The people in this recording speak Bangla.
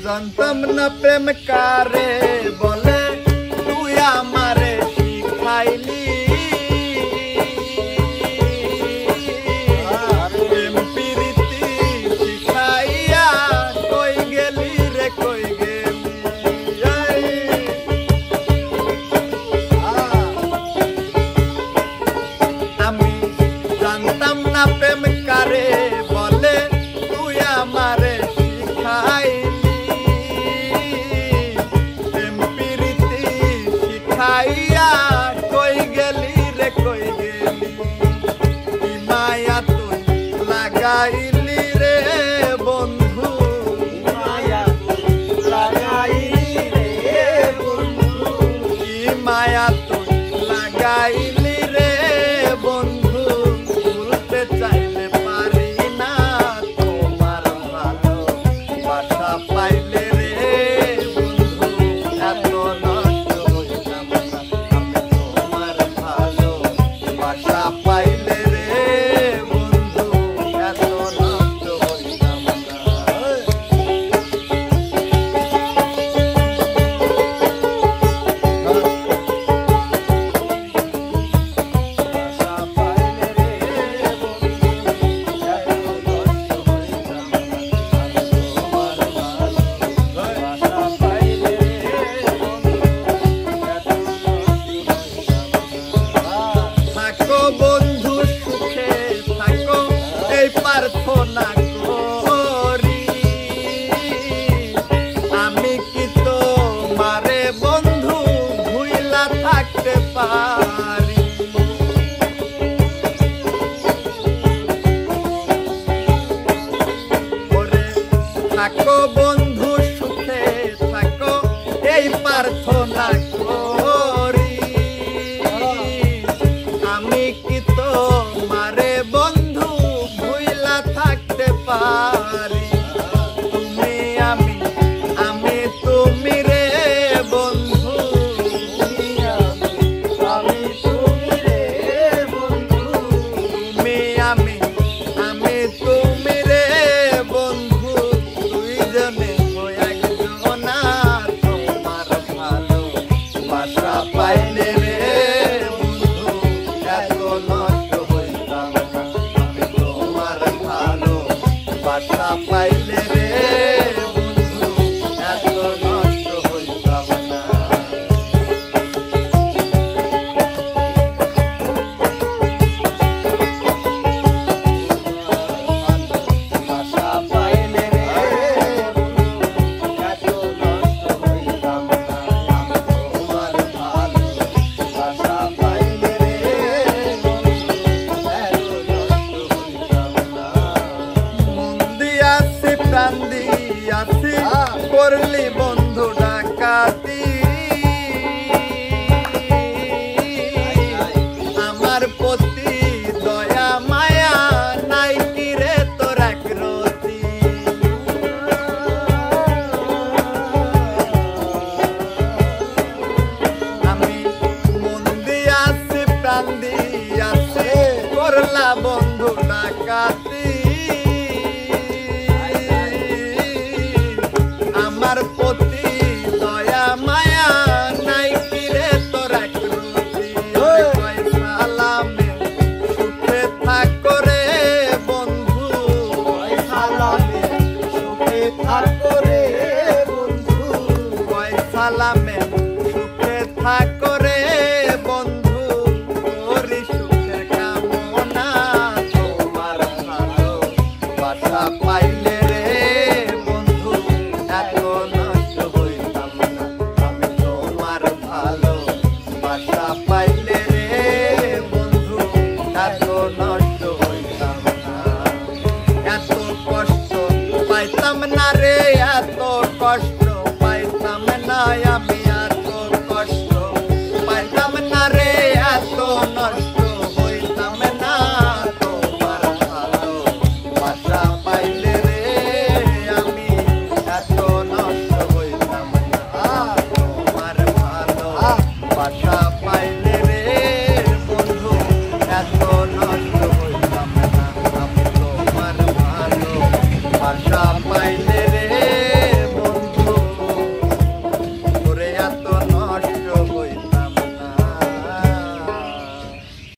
জানতাম না প্রেম কারে বলে, তুই আমারে শিখাইলি। প্রেম প্রীতি শিখাইয়া কই গেলি রে কই গেলি। আমি জানতাম না প্রেম কারে বলে, তুই আমারে শিখাইলি। প্রেম প্রীতি শিখাইয়া কই গেলি রে কই গেলি। কি মায়া তুই লাগাইলি রে বন্ধু, মায়া লাগাইলি রে বন্ধু, কি মায়া তুই লাগাইলি রে বন্ধু। ভুলতে চাইলে পারি না তোমার ভালোবাসা পাইলে রে বন্ধু। এত নষ্ট হইতাম না আমি তোমার ভালোবাসা পাইলে রে বন্ধু। এত নষ্ট হইতাম না। আশা পাইলে রে বন্ধু, এত নষ্ট হইতাম না আমি তোমার ভালোবাসা পাইলে রে বন্ধু, এত নষ্ট হইতাম না। থাকো বন্ধু সুখে থাকো, এই প্রার্থনা করি। আমি কি তোমারে বন্ধু ভুইলা থাকতে পারি। ওরে থাকো বন্ধু সুখে থাকো, এই প্রার্থনা করি। আমি কি তোমারে বন্ধু ভুইলা থাকতে পারি। তুমি আমি তুমি রে বন্ধু। আমি তুমি রে বন্ধু, তুমি আমি তুমি রে বন্ধু। দুইজনে একজনা তোমার ভালোবাসা পাইলে রে বন্ধু। এত নষ্ট হইতাম না আমি তোমার ভালোবাসা পাইলে রে বন্ধু। এত নষ্ট হইতাম না। আশা পাইলে রে বন্ধু, এত নষ্ট হইতাম না আমি তোমার ভালোবাসা পাইলে রে বন্ধু, এত নষ্ট হইতাম না। মন দিয়াছি প্রাণ দিয়াছি, করলি বন্ধু ডাকাতি। আমার প্রতি দয়া মায়া নাই কি রে তোর একরতি। আমি মন দিয়াছি প্রাণ দিয়াছি, করলা বন্ধু ডাকাতি। আমার প্রতি দয়া মায়া নাই কি রে তোর একরতি। কয় সালামে সুখে থাকো রে বন্ধু। কয় সালামে সুখে থাকো রে বন্ধু, কয় সালামে